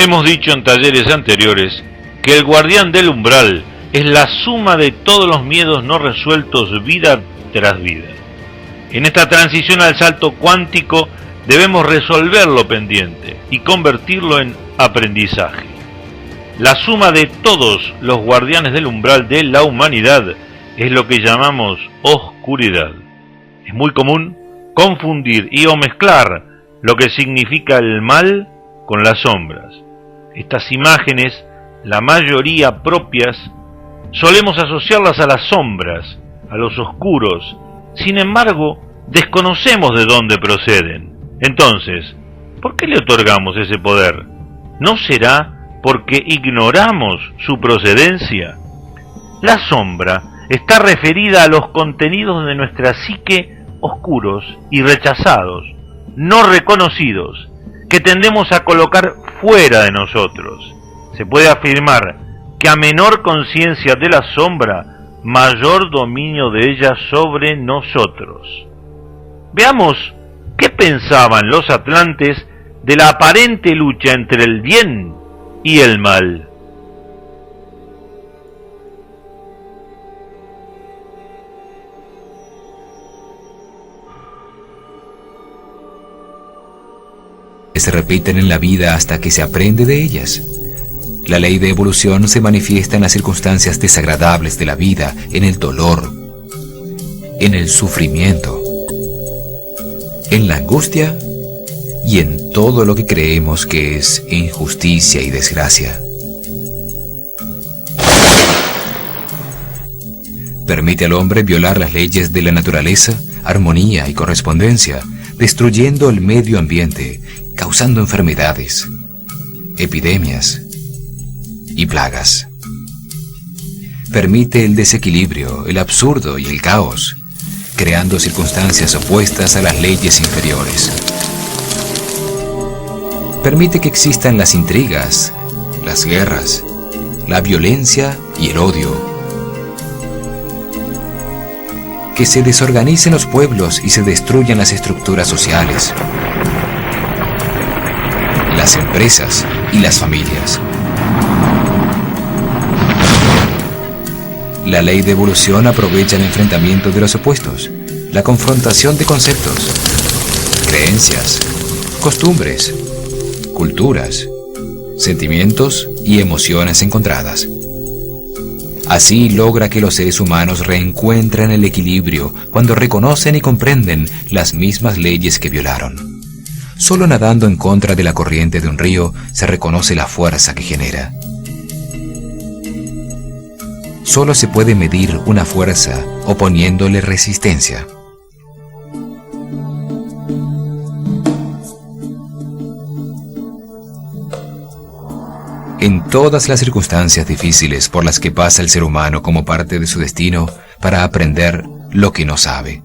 Hemos dicho en talleres anteriores que el guardián del umbral es la suma de todos los miedos no resueltos vida tras vida. En esta transición al salto cuántico debemos resolver lo pendiente y convertirlo en aprendizaje. La suma de todos los guardianes del umbral de la humanidad es lo que llamamos oscuridad. Es muy común confundir y o mezclar lo que significa el mal con las sombras. Estas imágenes, la mayoría propias, solemos asociarlas a las sombras, a los oscuros. Sin embargo, desconocemos de dónde proceden. Entonces, ¿por qué le otorgamos ese poder? ¿No será porque ignoramos su procedencia? La sombra está referida a los contenidos de nuestra psique oscuros y rechazados, no reconocidos, que tendemos a colocar fuera de nosotros. Se puede afirmar que a menor conciencia de la sombra, mayor dominio de ella sobre nosotros. Veamos qué pensaban los atlantes de la aparente lucha entre el bien y el mal. Se repiten en la vida hasta que se aprende de ellas. La ley de evolución se manifiesta en las circunstancias desagradables de la vida, en el dolor, en el sufrimiento, en la angustia y en todo lo que creemos que es injusticia y desgracia. Permite al hombre violar las leyes de la naturaleza, armonía y correspondencia, destruyendo el medio ambiente, causando enfermedades, epidemias y plagas. Permite el desequilibrio, el absurdo y el caos, creando circunstancias opuestas a las leyes inferiores. Permite que existan las intrigas, las guerras, la violencia y el odio. Que se desorganicen los pueblos y se destruyan las estructuras sociales, las empresas y las familias. La ley de evolución aprovecha el enfrentamiento de los opuestos, la confrontación de conceptos, creencias, costumbres, culturas, sentimientos y emociones encontradas. Así logra que los seres humanos reencuentren el equilibrio cuando reconocen y comprenden las mismas leyes que violaron. Solo nadando en contra de la corriente de un río se reconoce la fuerza que genera. Solo se puede medir una fuerza oponiéndole resistencia. En todas las circunstancias difíciles por las que pasa el ser humano como parte de su destino para aprender lo que no sabe.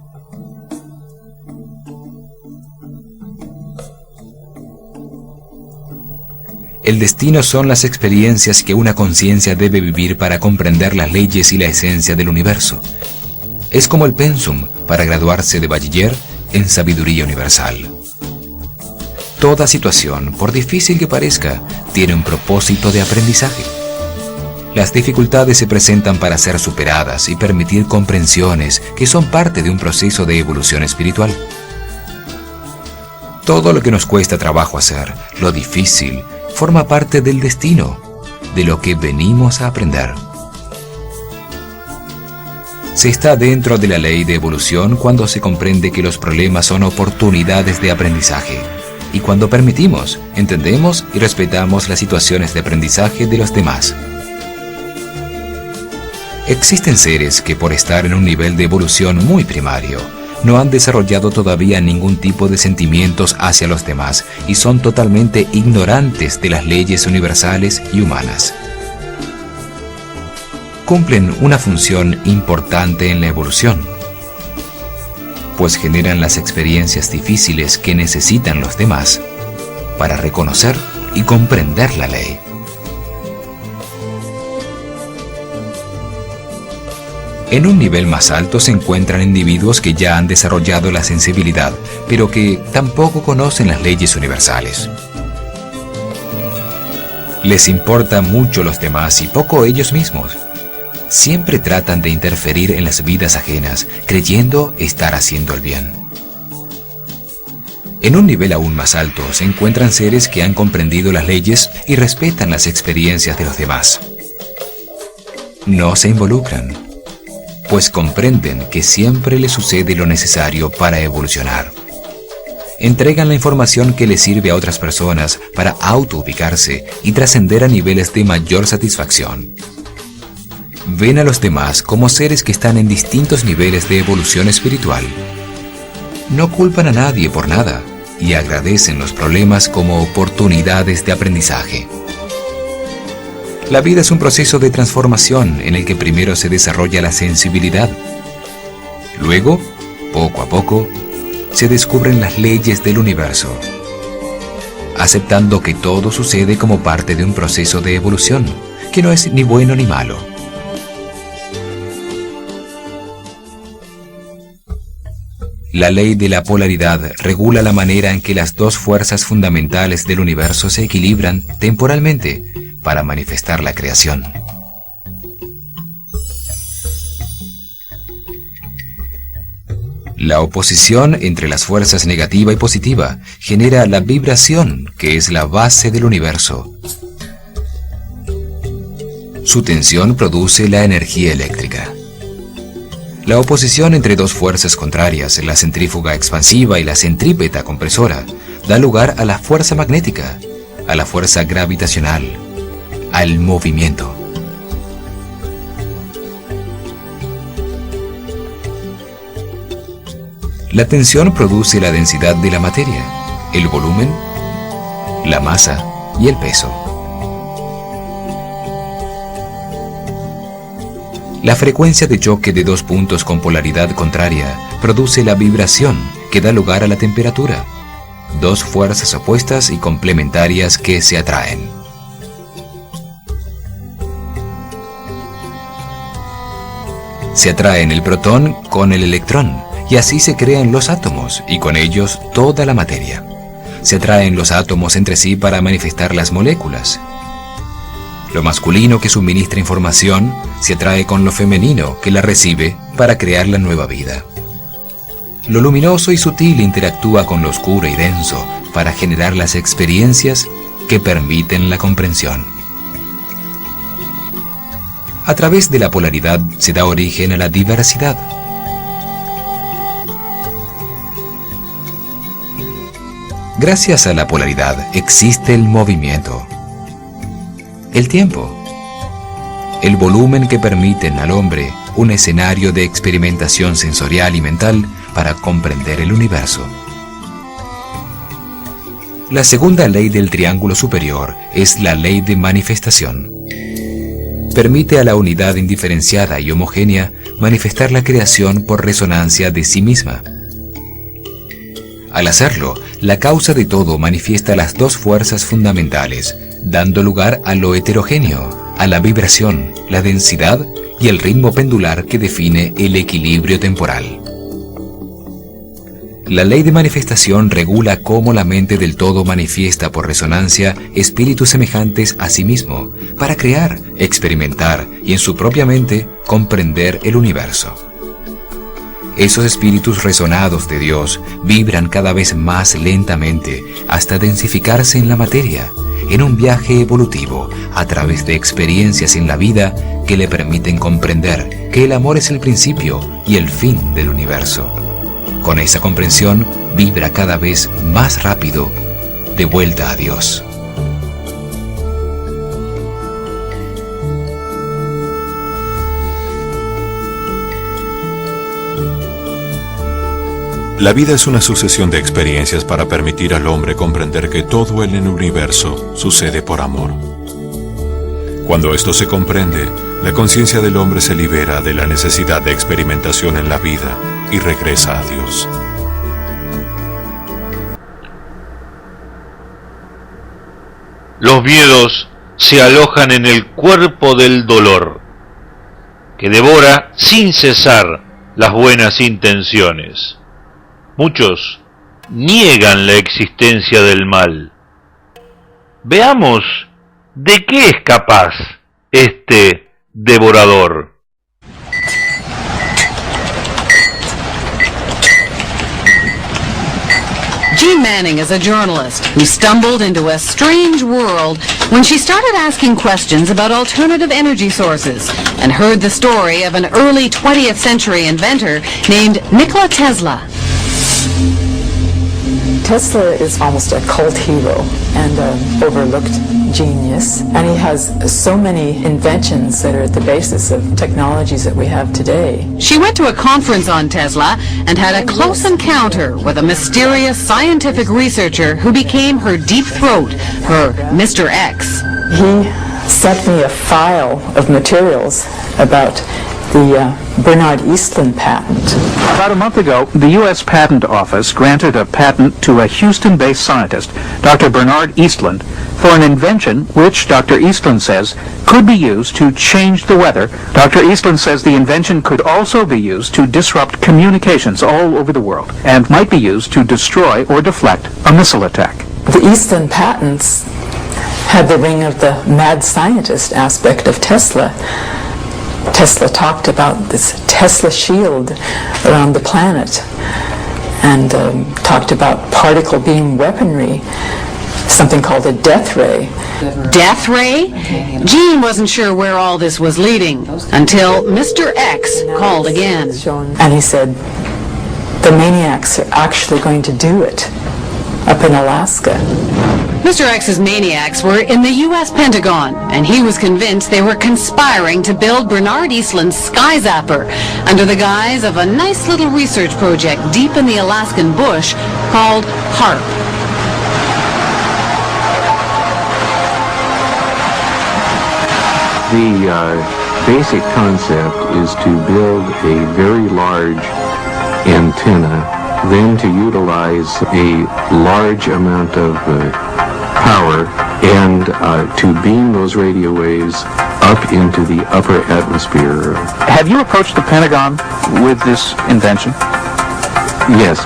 El destino son las experiencias que una conciencia debe vivir para comprender las leyes y la esencia del universo. Es como el pensum para graduarse de bachiller en sabiduría universal. Toda situación, por difícil que parezca, tiene un propósito de aprendizaje. Las dificultades se presentan para ser superadas y permitir comprensiones que son parte de un proceso de evolución espiritual. Todo lo que nos cuesta trabajo hacer, lo difícil, forma parte del destino, de lo que venimos a aprender. Se está dentro de la ley de evolución cuando se comprende que los problemas son oportunidades de aprendizaje, y cuando permitimos, entendemos y respetamos las situaciones de aprendizaje de los demás. Existen seres que por estar en un nivel de evolución muy primario, no han desarrollado todavía ningún tipo de sentimientos hacia los demás y son totalmente ignorantes de las leyes universales y humanas. Cumplen una función importante en la evolución, pues generan las experiencias difíciles que necesitan los demás para reconocer y comprender la ley. En un nivel más alto se encuentran individuos que ya han desarrollado la sensibilidad, pero que tampoco conocen las leyes universales. Les importa mucho los demás y poco ellos mismos. Siempre tratan de interferir en las vidas ajenas, creyendo estar haciendo el bien. En un nivel aún más alto se encuentran seres que han comprendido las leyes y respetan las experiencias de los demás. No se involucran, pues comprenden que siempre les sucede lo necesario para evolucionar. Entregan la información que les sirve a otras personas para autoubicarse y trascender a niveles de mayor satisfacción. Ven a los demás como seres que están en distintos niveles de evolución espiritual. No culpan a nadie por nada y agradecen los problemas como oportunidades de aprendizaje. La vida es un proceso de transformación en el que primero se desarrolla la sensibilidad. Luego, poco a poco, se descubren las leyes del universo, aceptando que todo sucede como parte de un proceso de evolución, que no es ni bueno ni malo. La ley de la polaridad regula la manera en que las dos fuerzas fundamentales del universo se equilibran temporalmente para manifestar la creación. La oposición entre las fuerzas negativa y positiva genera la vibración, que es la base del universo. Su tensión produce la energía eléctrica. La oposición entre dos fuerzas contrarias, la centrífuga expansiva y la centrípeta compresora, da lugar a la fuerza magnética, a la fuerza gravitacional, al movimiento. La tensión produce la densidad de la materia, el volumen, la masa y el peso. La frecuencia de choque de dos puntos con polaridad contraria produce la vibración que da lugar a la temperatura, dos fuerzas opuestas y complementarias que se atraen. Se atraen el protón con el electrón, y así se crean los átomos y con ellos toda la materia. Se atraen los átomos entre sí para manifestar las moléculas. Lo masculino que suministra información se atrae con lo femenino que la recibe para crear la nueva vida. Lo luminoso y sutil interactúa con lo oscuro y denso para generar las experiencias que permiten la comprensión. A través de la polaridad se da origen a la diversidad. Gracias a la polaridad existe el movimiento, el tiempo, el volumen que permiten al hombre un escenario de experimentación sensorial y mental para comprender el universo. La segunda ley del triángulo superior es la ley de manifestación. Permite a la unidad indiferenciada y homogénea manifestar la creación por resonancia de sí misma. Al hacerlo, la causa de todo manifiesta las dos fuerzas fundamentales, dando lugar a lo heterogéneo, a la vibración, la densidad y el ritmo pendular que define el equilibrio temporal. La ley de manifestación regula cómo la mente del todo manifiesta por resonancia espíritus semejantes a sí mismo, para crear, experimentar y en su propia mente comprender el universo. Esos espíritus resonados de Dios vibran cada vez más lentamente hasta densificarse en la materia, en un viaje evolutivo a través de experiencias en la vida que le permiten comprender que el amor es el principio y el fin del universo. Con esa comprensión vibra cada vez más rápido de vuelta a Dios. La vida es una sucesión de experiencias para permitir al hombre comprender que todo en el universo sucede por amor. Cuando esto se comprende, la conciencia del hombre se libera de la necesidad de experimentación en la vida y regresa a Dios. Los miedos se alojan en el cuerpo del dolor, que devora sin cesar las buenas intenciones. Muchos niegan la existencia del mal. Veamos ¿de qué es capaz este devorador? Jean Manning is a journalist who stumbled into a strange world when she started asking questions about alternative energy sources and heard the story of an early 20th century inventor named Nikola Tesla. Tesla is almost a cult hero and an overlooked genius, and he has so many inventions that are at the basis of technologies that we have today. She went to a conference on Tesla and had a close encounter with a mysterious scientific researcher who became her deep throat, her Mr. X. He sent me a file of materials about the Bernard Eastlund patent. About a month ago, the U.S. Patent Office granted a patent to a Houston-based scientist, Dr. Bernard Eastlund, for an invention which Dr. Eastlund says could be used to change the weather. Dr. Eastlund says the invention could also be used to disrupt communications all over the world and might be used to destroy or deflect a missile attack. The Eastlund patents had the ring of the mad scientist aspect of Tesla. Tesla talked about this Tesla shield around the planet and talked about particle beam weaponry, something called a death ray. Death ray? Jean wasn't sure where all this was leading until Mr. X called again. And he said, the maniacs are actually going to do it up in Alaska. Mr. X's maniacs were in the U.S. Pentagon, and he was convinced they were conspiring to build Bernard Eastlund's Sky Zapper under the guise of a nice little research project deep in the Alaskan bush called HARP. The basic concept is to build a very large antenna, then to utilize a large amount of power and to beam those radio waves up into the upper atmosphere. Have you approached the Pentagon with this invention? Yes,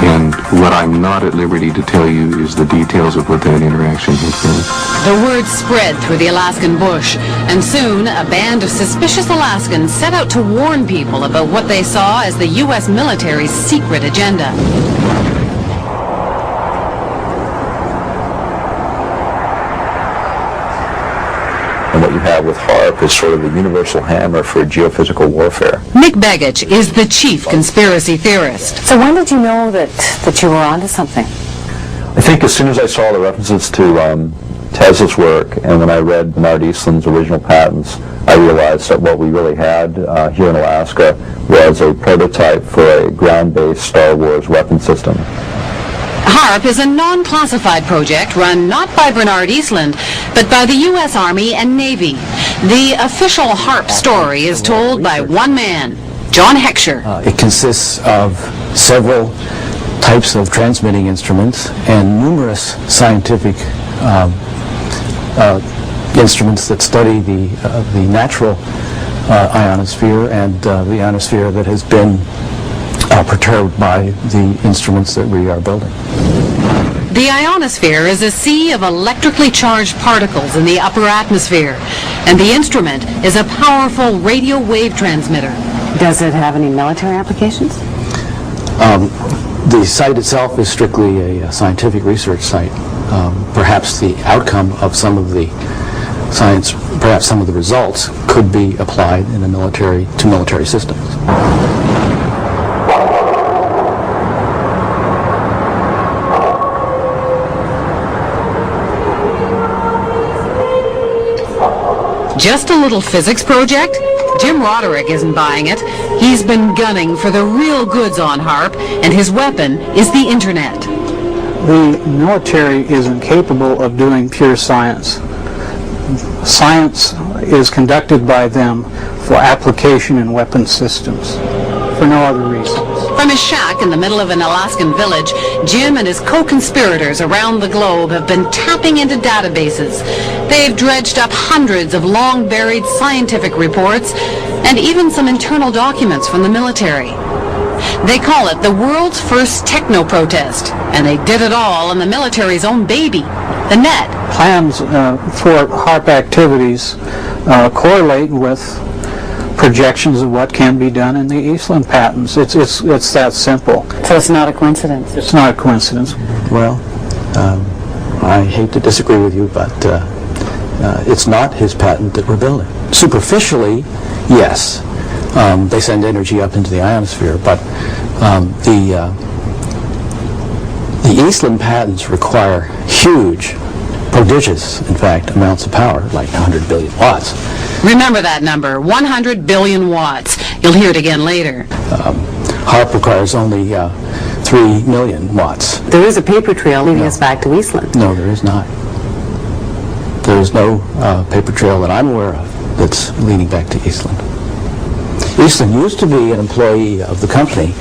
and what I'm not at liberty to tell you is the details of what that interaction has been. The word spread through the Alaskan bush, and soon a band of suspicious Alaskans set out to warn people about what they saw as the U.S. military's secret agenda. And what you have with HARP is sort of the universal hammer for geophysical warfare. Nick Begich is the chief conspiracy theorist. So when did you know that you were onto something? I think as soon as I saw the references to Tesla's work, and when I read Bernard Eastlund's original patents, I realized that what we really had here in Alaska was a prototype for a ground-based Star Wars weapon system. HARP is a non-classified project run not by Bernard Eastlund, but by the U.S. Army and Navy. The official HARP story is told by one man, John Heckscher. It consists of several types of transmitting instruments and numerous scientific instruments that study the natural ionosphere and the ionosphere that has been perturbed by the instruments that we are building. The ionosphere is a sea of electrically charged particles in the upper atmosphere, and the instrument is a powerful radio wave transmitter. Does it have any military applications? The site itself is strictly a scientific research site. Perhaps the outcome of some of the science, perhaps some of the results, could be applied in the military to military systems. Just a little physics project? Jim Roderick isn't buying it. He's been gunning for the real goods on HARP, and his weapon is the internet. The military is incapable of doing pure science. Science is conducted by them for application in weapon systems, for no other reasons. From his shack in the middle of an Alaskan village, Jim and his co-conspirators around the globe have been tapping into databases. They've dredged up hundreds of long-buried scientific reports and even some internal documents from the military. They call it the world's first techno-protest, and they did it all on the military's own baby, the net. Plans for HAARP activities correlate with projections of what can be done in the Eastland patents. It's that simple. So it's not a coincidence? It's not a coincidence. Well, I hate to disagree with you, but it's not his patent that we're building. Superficially, yes. They send energy up into the ionosphere, but the Eastland patents require huge, prodigious, in fact, amounts of power, like 100 billion watts. Remember that number, 100 billion watts. You'll hear it again later. HAARP requires only 3 million watts. There is a paper trail leading us back to Eastland. No, there is not. There is no paper trail that I'm aware of that's leading back to Eastland. Eastland used to be an employee of the company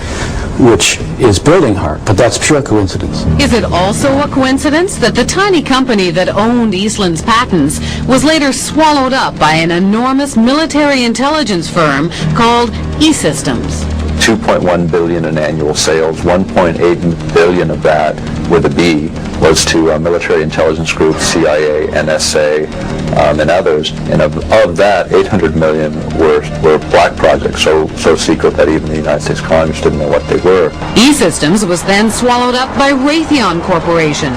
which is building HAARP, but that's pure coincidence. Is it also a coincidence that the tiny company that owned Eastland's patents was later swallowed up by an enormous military intelligence firm called E-Systems? 2.1 billion in annual sales, 1.8 billion of that, with a B, was to military intelligence groups, CIA, NSA, and others. And of that, 800 million were black projects, so secret that even the United States Congress didn't know what they were. E-Systems was then swallowed up by Raytheon Corporation.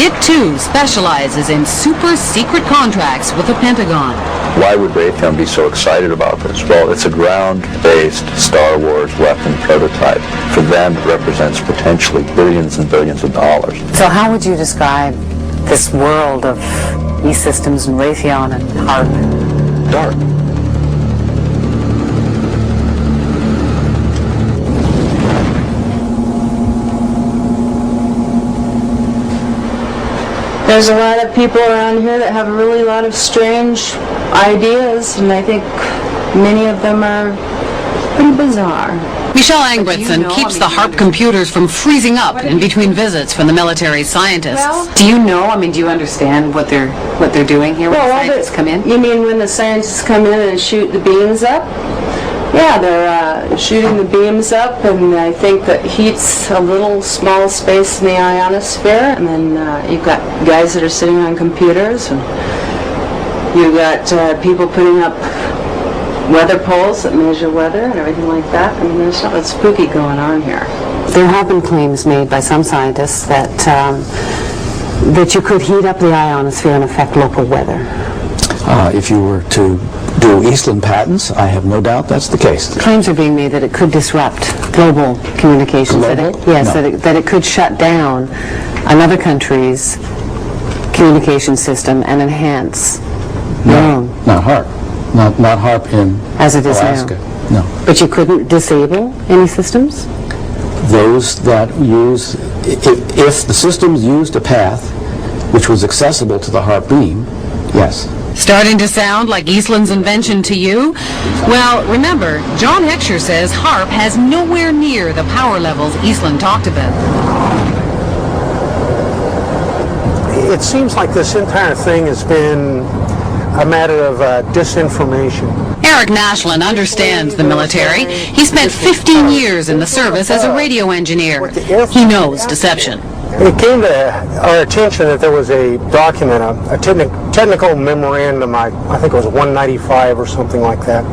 It too specializes in super secret contracts with the Pentagon. Why would Raytheon be so excited about this? Well, it's a ground-based Star Wars weapon prototype. For them, it represents potentially billions and billions of dollars. So how would you describe this world of E-Systems and Raytheon and HAARP? Dark. There's a lot of people around here that have a really lot of strange ideas, and I think many of them are pretty bizarre. Michelle Angbrittson keeps the HAARP computers from freezing up in between visits from the military scientists. Do you know, do you understand what they're doing here when the scientists come in? You mean when the scientists come in and shoot the beams up? Yeah, they're shooting the beams up, and I think that heats a little small space in the ionosphere, and then you've got guys that are sitting on computers, and you've got people putting up weather poles that measure weather and everything like that. There's something spooky going on here. There have been claims made by some scientists that that you could heat up the ionosphere and affect local weather. If you were to do Eastland patents, I have no doubt that's the case. Claims are being made that it could disrupt global communications. Global? That it could shut down another country's communication system and enhance your own. Not HAARP. Not HAARP in As it is Alaska. now. No. But you couldn't disable any systems? Those that use, if the systems used a path which was accessible to the HAARP beam, yes. Starting to sound like Eastland's invention to you? Well, remember, John Heckscher says HAARP has nowhere near the power levels Eastland talked about. It seems like this entire thing has been a matter of disinformation. Eric Nashland understands the military. He spent 15 years in the service as a radio engineer. He knows deception. It came to our attention that there was a document, a technical memorandum, I think it was 195 or something like that.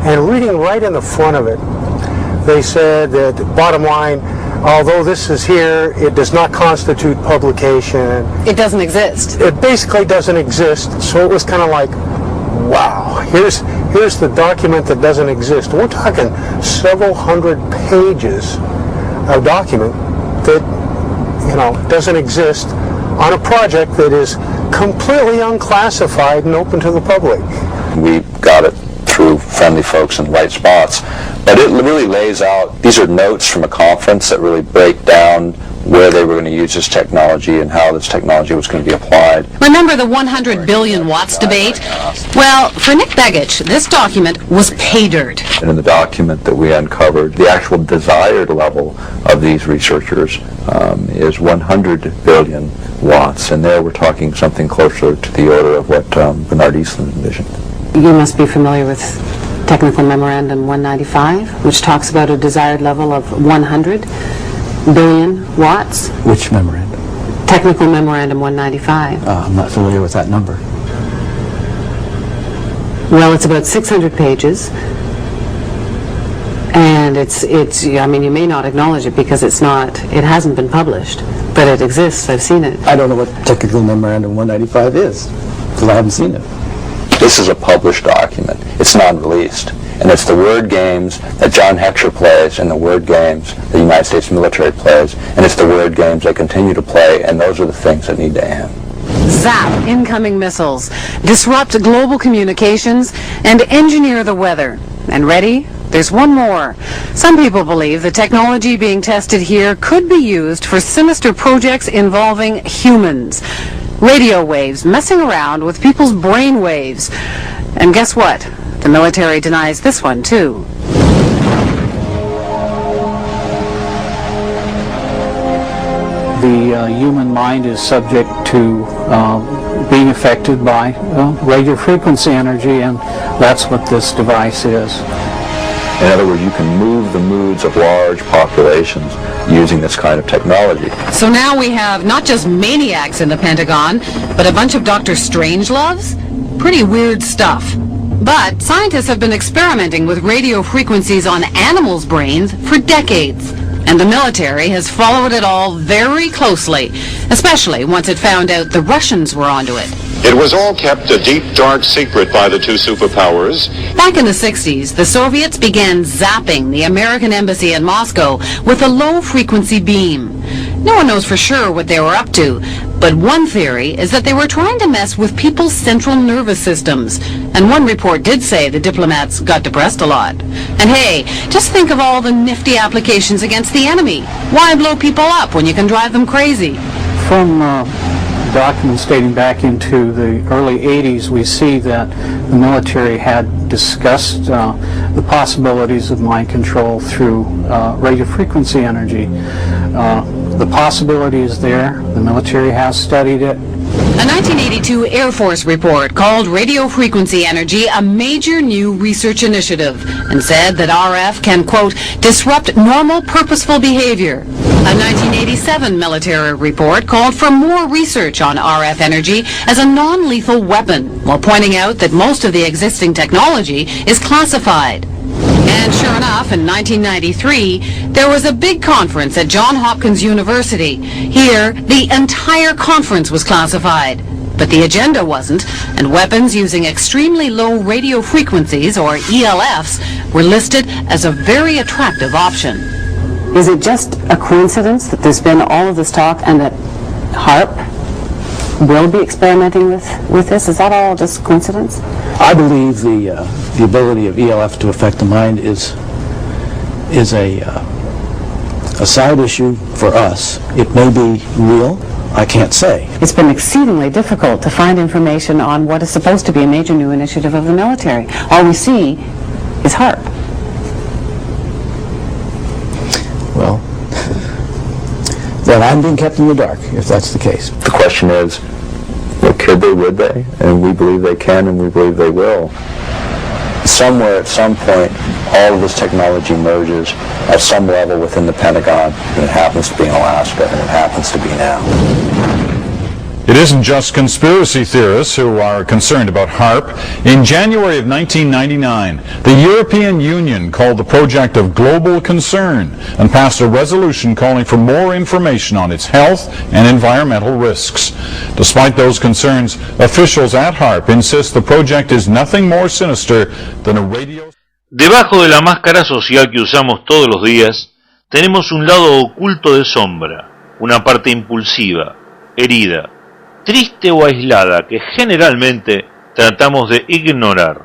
And reading right in the front of it, they said that, bottom line, although this is here, it does not constitute publication. It doesn't exist. It basically doesn't exist. So it was kind of like, wow, here's the document that doesn't exist. We're talking several hundred pages of document that doesn't exist on a project that is completely unclassified and open to the public. We got it through friendly folks in white spots, but it really lays out, these are notes from a conference that really break down where they were going to use this technology and how this technology was going to be applied. Remember the 100 billion watts debate? Well, for Nick Begich, this document was pay dirt. And in the document that we uncovered, the actual desired level of these researchers is 100 billion watts, and there we're talking something closer to the order of what Bernard Eastland envisioned. You must be familiar with Technical Memorandum 195, which talks about a desired level of 100 billion watts. Which memorandum? Technical Memorandum 195. I'm not familiar with that number. Well, it's about 600 pages. And I mean, you may not acknowledge it because it hasn't been published, but it exists. I've seen it. I don't know what Technical Memorandum 195 is, because I haven't seen it. This is a published document. It's non-released. And it's the word games that John Heckscher plays and the word games the United States military plays, and it's the word games they continue to play, and those are the things that need to end. Zap incoming missiles, disrupt global communications, and engineer the weather. And ready? There's one more. Some people believe the technology being tested here could be used for sinister projects involving humans. Radio waves messing around with people's brain waves. And guess what? The military denies this one, too. The human mind is subject to being affected by radio frequency energy, and that's what this device is. In other words, you can move the moods of large populations using this kind of technology. So now we have not just maniacs in the Pentagon, but a bunch of Dr. Strangeloves? Pretty weird stuff. But scientists have been experimenting with radio frequencies on animals' brains for decades. And the military has followed it all very closely, especially once it found out the Russians were onto it. It was all kept a deep, dark secret by the two superpowers. Back in the 60s, the Soviets began zapping the American embassy in Moscow with a low-frequency beam. No one knows for sure what they were up to, but one theory is that they were trying to mess with people's central nervous systems. And one report did say the diplomats got depressed a lot. And hey, just think of all the nifty applications against the enemy. Why blow people up when you can drive them crazy? From documents dating back into the early 80s, we see that the military had discussed the possibilities of mind control through radio frequency energy. The possibility is there. The military has studied it. A 1982 Air Force report called radio frequency energy a major new research initiative and said that RF can, quote, disrupt normal purposeful behavior. A 1987 military report called for more research on RF energy as a non-lethal weapon, while pointing out that most of the existing technology is classified. And sure enough, in 1993, there was a big conference at Johns Hopkins University. Here, the entire conference was classified. But the agenda wasn't, and weapons using extremely low radio frequencies, or ELFs, were listed as a very attractive option. Is it just a coincidence that there's been all of this talk and that HAARP will be experimenting with this? Is that all just coincidence? I believe the ability of ELF to affect the mind is a side issue for us. It may be real. I can't say. It's been exceedingly difficult to find information on what is supposed to be a major new initiative of the military. All we see is HAARP. Well, then I'm being kept in the dark, if that's the case. The question is, could they, would they? And we believe they can, and we believe they will. Somewhere, at some point, all of this technology merges at some level within the Pentagon, and it happens to be in Alaska, and it happens to be now. It isn't just conspiracy theorists who are concerned about HAARP. In January of 1999, the European Union called the project of global concern and passed a resolution calling for more information on its health and environmental risks. Despite those concerns, officials at HAARP insist the project is nothing more sinister than a radio... Debajo de la máscara social que usamos todos los días, tenemos un lado oculto de sombra, una parte impulsiva, herida, triste o aislada que generalmente tratamos de ignorar.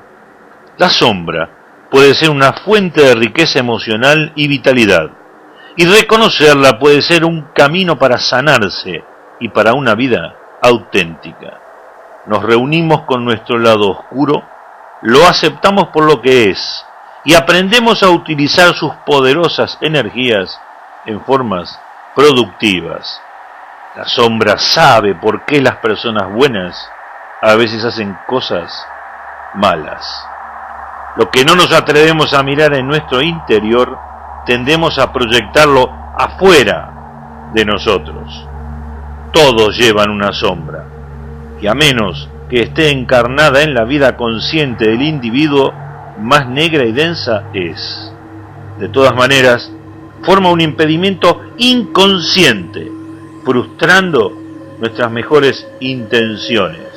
La sombra puede ser una fuente de riqueza emocional y vitalidad, y reconocerla puede ser un camino para sanarse y para una vida auténtica. Nos reunimos con nuestro lado oscuro, lo aceptamos por lo que es, y aprendemos a utilizar sus poderosas energías en formas productivas. La sombra sabe por qué las personas buenas a veces hacen cosas malas. Lo que no nos atrevemos a mirar en nuestro interior, tendemos a proyectarlo afuera de nosotros. Todos llevan una sombra, y a menos que esté encarnada en la vida consciente del individuo, más negra y densa es. De todas maneras, forma un impedimento inconsciente, frustrando nuestras mejores intenciones.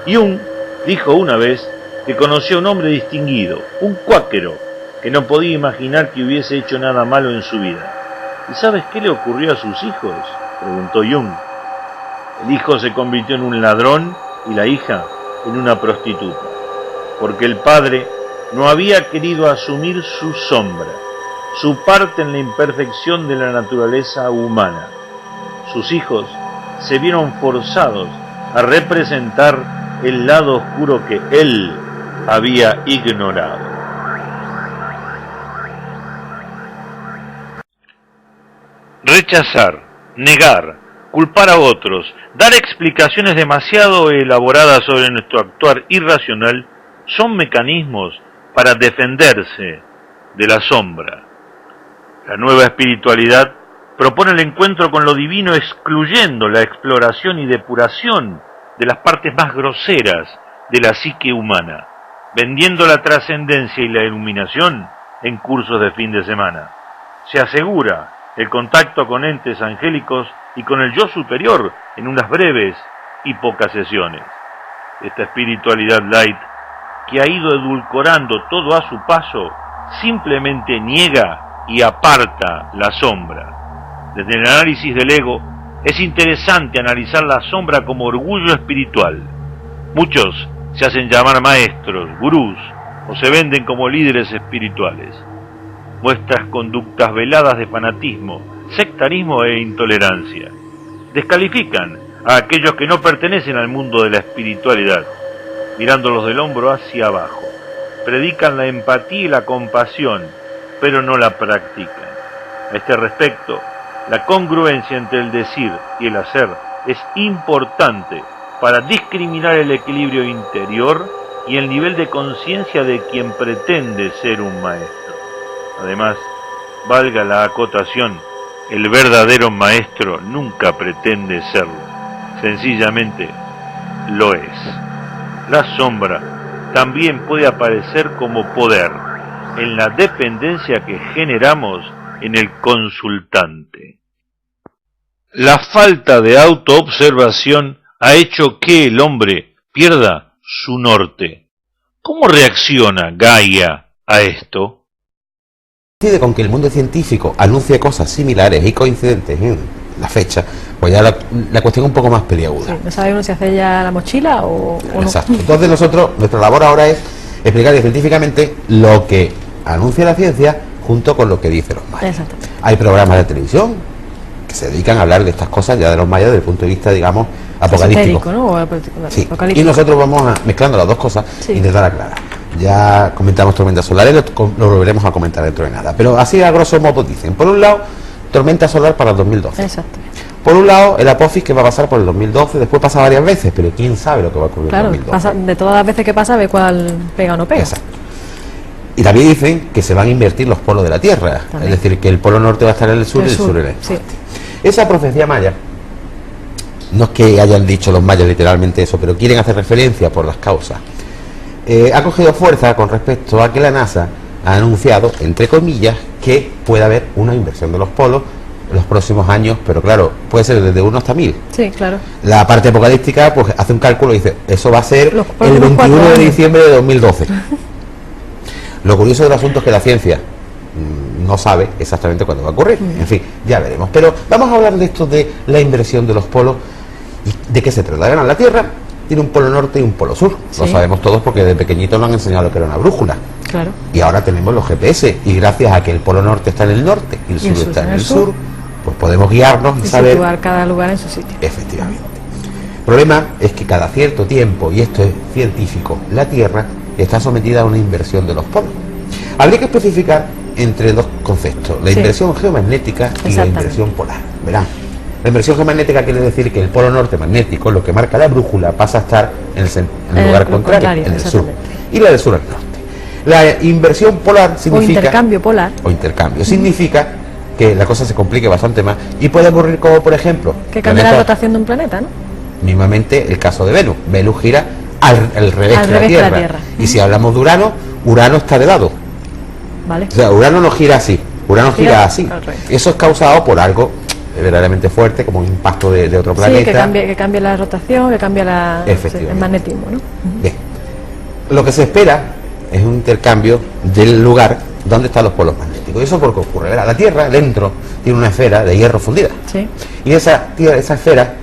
Jung dijo una vez que conoció a un hombre distinguido, un cuáquero, que no podía imaginar que hubiese hecho nada malo en su vida. ¿Y sabes qué le ocurrió a sus hijos?, preguntó Jung. El hijo se convirtió en un ladrón y la hija en una prostituta, porque el padre no había querido asumir su sombra, su parte en la imperfección de la naturaleza humana. Sus hijos se vieron forzados a representar el lado oscuro que él había ignorado. Rechazar, negar, culpar a otros, dar explicaciones demasiado elaboradas sobre nuestro actuar irracional son mecanismos para defenderse de la sombra. La nueva espiritualidad propone el encuentro con lo divino, excluyendo la exploración y depuración de las partes más groseras de la psique humana, vendiendo la trascendencia y la iluminación en cursos de fin de semana. Se asegura el contacto con entes angélicos y con el yo superior en unas breves y pocas sesiones. Esta espiritualidad light, que ha ido edulcorando todo a su paso, simplemente niega y aparta la sombra. Desde el análisis del ego, es interesante analizar la sombra como orgullo espiritual. Muchos se hacen llamar maestros, gurús, o se venden como líderes espirituales. Muestran conductas veladas de fanatismo, sectarismo e intolerancia. Descalifican a aquellos que no pertenecen al mundo de la espiritualidad, mirándolos del hombro hacia abajo. Predican la empatía y la compasión, pero no la practican. A este respecto, la congruencia entre el decir y el hacer es importante para discriminar el equilibrio interior y el nivel de conciencia de quien pretende ser un maestro. Además, valga la acotación, el verdadero maestro nunca pretende serlo, sencillamente lo es. La sombra también puede aparecer como poder en la dependencia que generamos en el consultante. La falta de autoobservación ha hecho que el hombre pierda su norte. ¿Cómo reacciona Gaia a esto? Coincide con que el mundo científico anuncie cosas similares y coincidentes en la fecha, pues ya la cuestión es un poco más peliaguda. Sí, ¿no sabe uno si hace ya la mochila o no? Exacto. Entonces nuestra labor ahora es explicar científicamente lo que anuncia la ciencia junto con lo que dicen los mayas. Exacto. Hay programas de televisión que se dedican a hablar de estas cosas ya de los mayas desde el punto de vista, digamos, apocalíptico. ¿No? O sí. apocalíptico. Y nosotros vamos mezclando las dos cosas e intentar aclarar. Ya comentamos tormentas solares, lo volveremos a comentar dentro de nada. Pero así a grosso modo dicen, por un lado, tormenta solar para el 2012. Exacto. Por un lado, el Apophis que va a pasar por el 2012, después pasa varias veces, pero quién sabe lo que va a ocurrir en el 2012. Pasa, de todas las veces que pasa, ve cuál pega o no pega. Exacto. Y también dicen que se van a invertir los polos de la Tierra, también. Es decir, que el polo norte va a estar en el sur y el sur en el norte. Esa profecía maya, no es que hayan dicho los mayas literalmente eso, pero quieren hacer referencia por las causas. Ha cogido fuerza con respecto a que la NASA ha anunciado, entre comillas, que puede haber una inversión de los polos en los próximos años, pero claro, puede ser desde 1 hasta 1000. Sí, claro. La parte apocalíptica pues hace un cálculo y dice, eso va a ser el 21 de diciembre de 2012. Lo curioso del asunto es que la ciencia no sabe exactamente cuándo va a ocurrir. En fin, ya veremos. Pero vamos a hablar de esto de la inversión de los polos y de qué se trata. La Tierra tiene un polo norte y un polo sur. Sí. Lo sabemos todos porque de pequeñito nos han enseñado lo que era una brújula. Claro. Y ahora tenemos los GPS y gracias a que el polo norte está en el norte y el sur está en el sur, pues podemos guiarnos y saber situar cada lugar en su sitio. Efectivamente. El problema es que cada cierto tiempo, y esto es científico, la Tierra está sometida a una inversión de los polos. Habría que especificar entre dos conceptos, la inversión geomagnética y la inversión polar. Verán, la inversión geomagnética quiere decir que el polo norte magnético, lo que marca la brújula, pasa a estar en el lugar contrario, en el sur, y la del sur al norte. La inversión polar significa... O intercambio polar. O intercambio. Significa que la cosa se complique bastante más. Y puede ocurrir como, por ejemplo, Que cambia la rotación de un planeta, ¿no? mismamente el caso de Venus. Venus gira al revés Al que la revés que Tierra. la Tierra. Y si hablamos de Urano, Urano está de lado. Vale. O sea, Urano no gira así, Urano gira así. al revés. Eso es causado por algo verdaderamente fuerte, como un impacto de otro planeta. Sí, que cambie la rotación, que cambie el magnetismo, ¿no? Bien. Lo que se espera es un intercambio del lugar donde están los polos magnéticos. ¿Y eso por qué ocurre? Verá, la Tierra dentro tiene una esfera de hierro fundida. Sí. Y esa esfera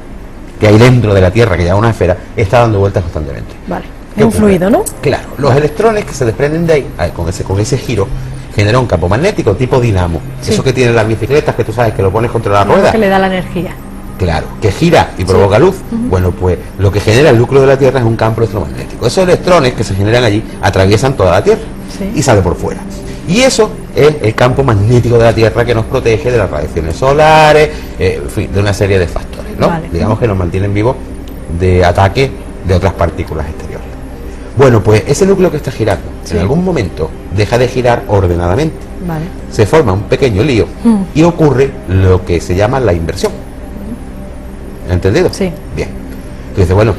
que hay dentro de la Tierra, que ya es una esfera, está dando vueltas constantemente. Vale. ¿Qué Es un ocurre? fluido, ¿no? Claro, los electrones que se desprenden de ahí, con ese giro, genera un campo magnético tipo dinamo. Sí. Eso que tienen las bicicletas, que tú sabes que lo pones contra la Algo rueda. que le da la energía. Claro, que gira y provoca luz. Bueno, pues lo que genera el núcleo de la Tierra es un campo electromagnético. Esos electrones que se generan allí atraviesan toda la Tierra y sale por fuera. Y eso es el campo magnético de la Tierra que nos protege de las radiaciones solares, en fin, de una serie de factores, ¿no? Vale. Digamos que nos mantienen vivos de ataque de otras partículas exteriores. Bueno, pues ese núcleo que está girando, Sí. en algún momento deja de girar ordenadamente. Vale. Se forma un pequeño lío y ocurre lo que se llama la inversión. ¿Entendido? Sí. Bien. Tú dices, bueno,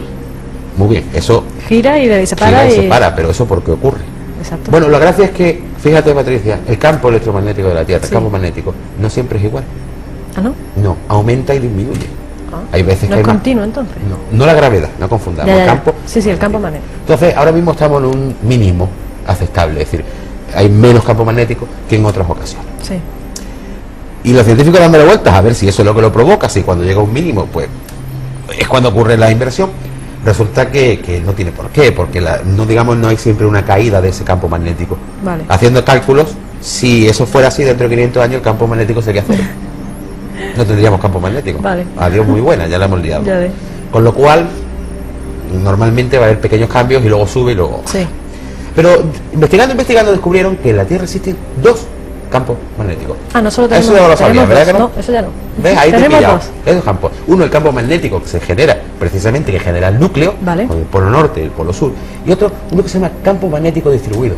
muy bien, eso Gira y se para gira y y... se para, pero ¿eso por qué ocurre? Exacto. Bueno, la gracia es que, fíjate Patricia, el campo electromagnético de la Tierra, Sí. el campo magnético, no siempre es igual. Ah, ¿no? No, aumenta y disminuye. Ah. Hay veces No que es hay más. continuo, entonces. No la gravedad, no confundamos. Ya, ya, El ya. campo. Sí, el campo magnético. Entonces, ahora mismo estamos en un mínimo aceptable, es decir, hay menos campo magnético que en otras ocasiones. Sí. Y los científicos dándole vueltas a ver si eso es lo que lo provoca, si cuando llega a un mínimo, pues es cuando ocurre la inversión. Resulta que no tiene por qué, porque no hay siempre una caída de ese campo magnético. Vale. Haciendo cálculos, si eso fuera así dentro de 500 años, el campo magnético sería cero. No tendríamos campo magnético. Vale. Adiós, muy buena, ya la hemos liado. Ya de... Con lo cual, normalmente va a haber pequeños cambios y luego sube y luego... Sí. Pero investigando descubrieron que en la Tierra existen dos campos magnéticos. Ah, no solo tenemos... Eso ya lo sabía, tenemos ¿verdad dos. que no? No, eso ya no. ¿Ves? Ahí te he Tenemos pillado. dos. Esos campos. Uno, el campo magnético que se genera, precisamente, que genera el núcleo, Vale. con el polo norte y el polo sur. Y otro, uno que se llama campo magnético distribuido.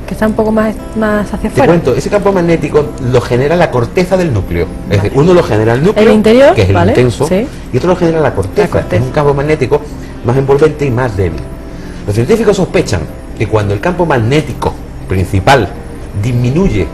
Que está un poco más hacia Te afuera. cuento, ese campo magnético lo genera la corteza del núcleo. Es decir, uno lo genera el núcleo, El interior, que es el vale, intenso, sí. y otro lo genera la corteza, que es un campo magnético más envolvente y más débil. Los científicos sospechan que cuando el campo magnético principal disminuye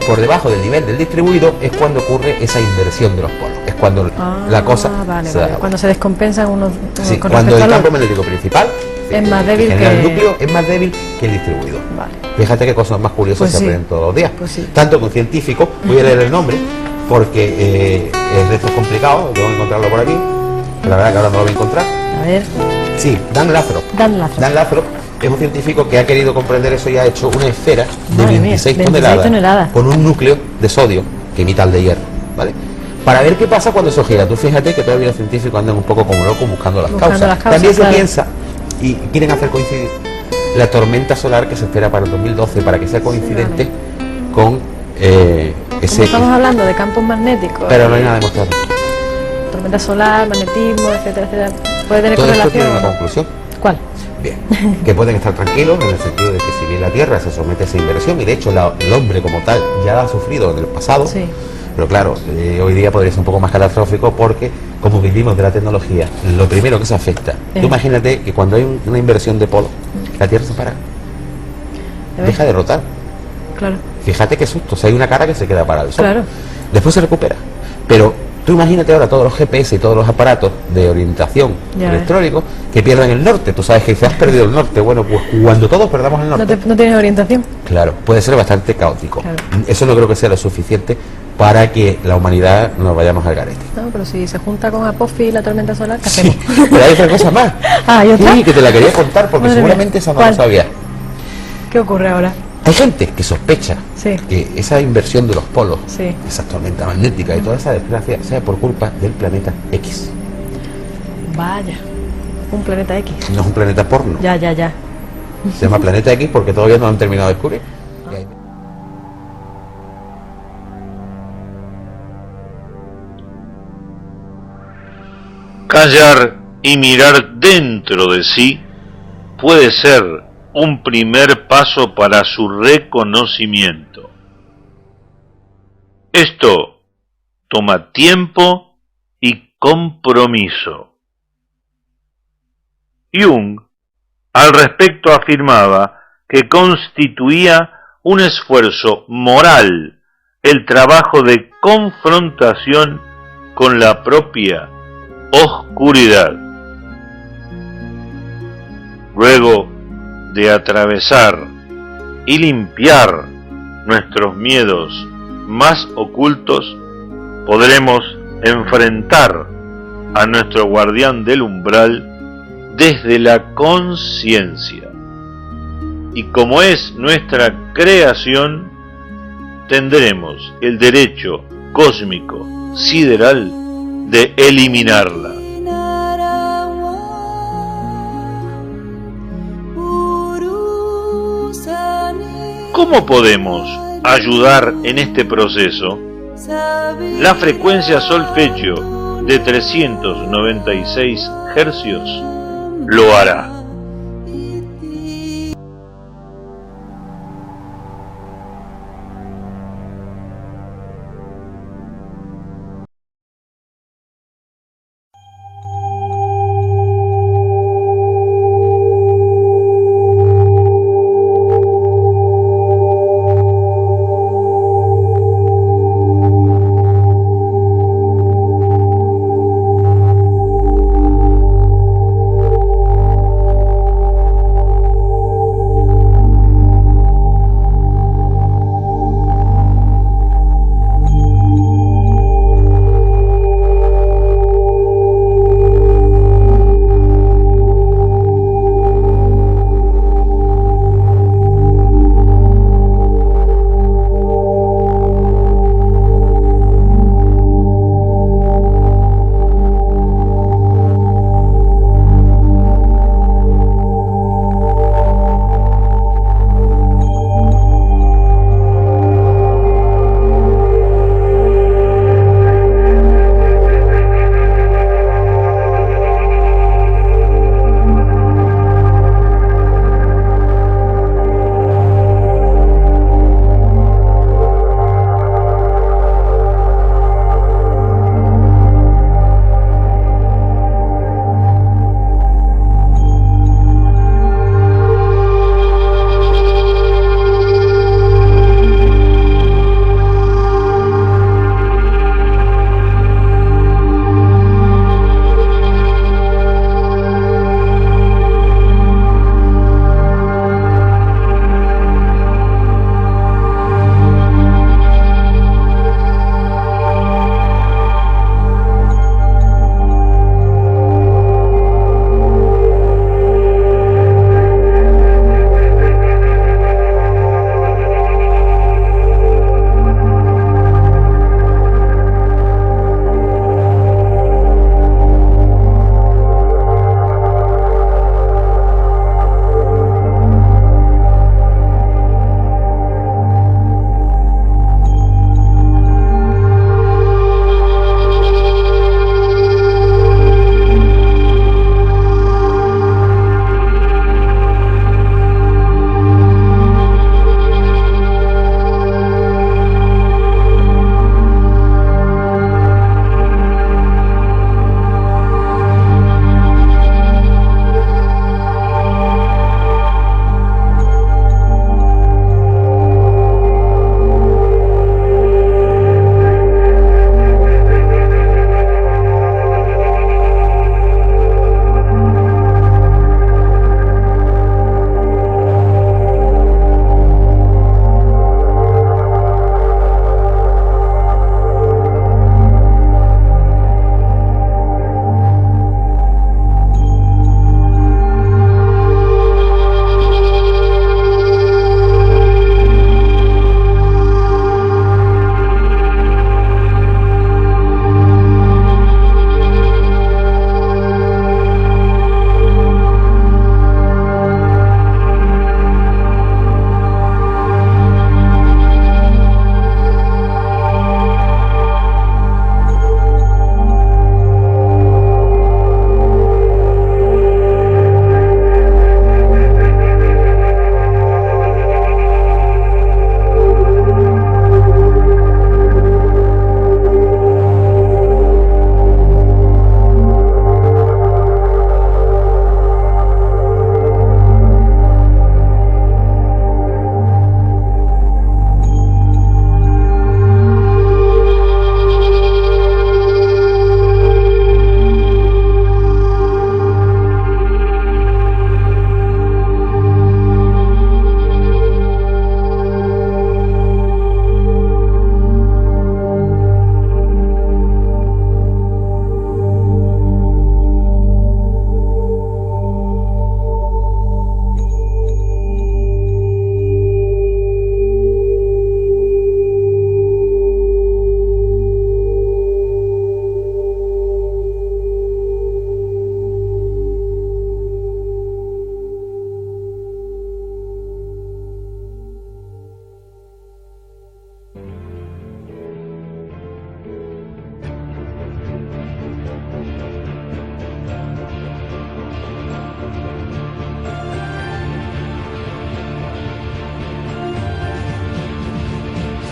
por debajo del nivel del distribuido es cuando ocurre esa inversión de los polos. Es cuando la cosa Vale, se vale. da. Cuando se descompensan unos Sí, con cuando respecto el al campo otro. magnético principal Es más débil genera el que... núcleo es más débil que el distribuido. Vale. Fíjate qué cosas más curiosas Pues se sí. aprenden todos los días. Pues sí. Tanto con científicos, voy a leer el nombre porque es de estos complicados, tengo que encontrarlo por aquí. La verdad que ahora no lo voy a encontrar. A ver. Sí, Dan Lathrop. Dan Lathrop. Dan Lathrop es un científico que ha querido comprender eso y ha hecho una esfera de Madre mía, 26 26 toneladas. con un núcleo de sodio que imita el de hierro, ¿vale? Para ver qué pasa cuando eso gira. Tú fíjate que todavía los científicos andan un poco como locos buscando las causas. También se claro. piensa y quieren hacer coincidir la tormenta solar que se espera para el 2012 para que sea coincidente con Como ese... estamos hablando de campos magnéticos, Pero no hay nada demostrado. tormenta solar, magnetismo, etcétera, etcétera, puede tener Todo esto tiene correlación. una conclusión. ¿Cuál? Bien, que pueden estar tranquilos en el sentido de que si bien la Tierra se somete a esa inversión, y de hecho el hombre como tal ya la ha sufrido en el pasado, Sí. pero claro, hoy día podría ser un poco más catastrófico porque como vivimos de la tecnología, lo primero que se afecta, tú imagínate que cuando hay una inversión de polo, la Tierra se para, deja de rotar. Claro. Fíjate qué susto, si hay una cara que se queda parada al sol. Claro. Después se recupera, pero tú imagínate ahora todos los GPS y todos los aparatos de orientación Ya ves. electrónicos que pierdan el norte. Tú sabes que si has perdido el norte, bueno, pues cuando todos perdamos el norte, No tienes orientación. claro, puede ser bastante caótico. Claro. Eso no creo que sea lo suficiente para que la humanidad nos vayamos al garete. No, pero si se junta con Apophis y la tormenta solar, ¿qué hacemos? Pero hay otra cosa más. Ah, ¿y otra? Sí, que te la quería contar porque Madre mía. seguramente esa no ¿Cuál? lo sabías. ¿Qué ocurre ahora? Hay gente que sospecha Sí. que esa inversión de los polos, Sí. esa tormenta magnética y toda esa desgracia sea por culpa del planeta X. Vaya. Un planeta X. No es un planeta porno. Ya, ya, ya. Se llama planeta X porque todavía no lo han terminado de descubrir. Callar y mirar dentro de sí puede ser un primer paso para su reconocimiento. Esto toma tiempo y compromiso. Jung al respecto afirmaba que constituía un esfuerzo moral el trabajo de confrontación con la propia oscuridad. Luego de atravesar y limpiar nuestros miedos más ocultos, podremos enfrentar a nuestro guardián del umbral desde la conciencia. Y como es nuestra creación, tendremos el derecho cósmico sideral de eliminarla. ¿Cómo podemos ayudar en este proceso? La frecuencia solfegio de 396 hercios lo hará.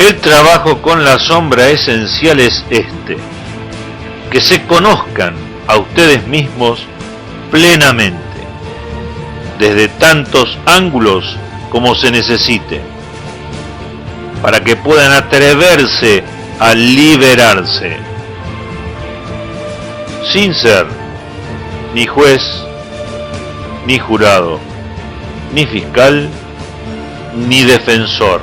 El trabajo con la sombra esencial es este: que se conozcan a ustedes mismos plenamente, desde tantos ángulos como se necesite, para que puedan atreverse a liberarse, sin ser ni juez, ni jurado, ni fiscal, ni defensor.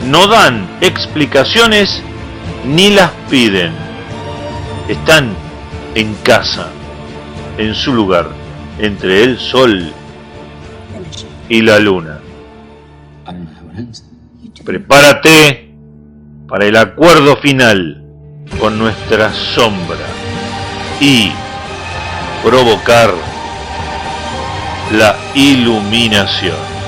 No dan explicaciones ni las piden. Están en casa, en su lugar, entre el sol y la luna. Prepárate para el acuerdo final con nuestra sombra y provocar la iluminación.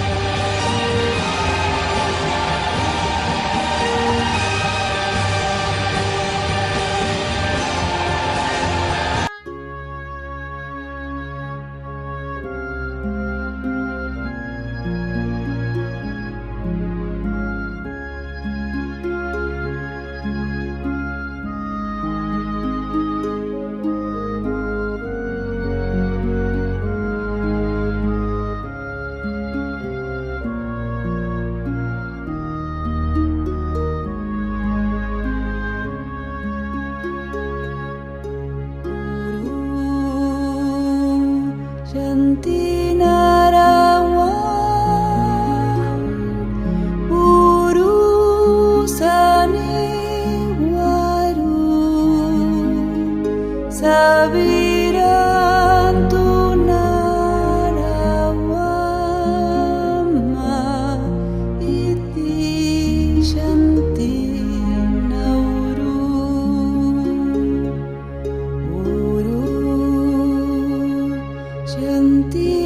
Shanti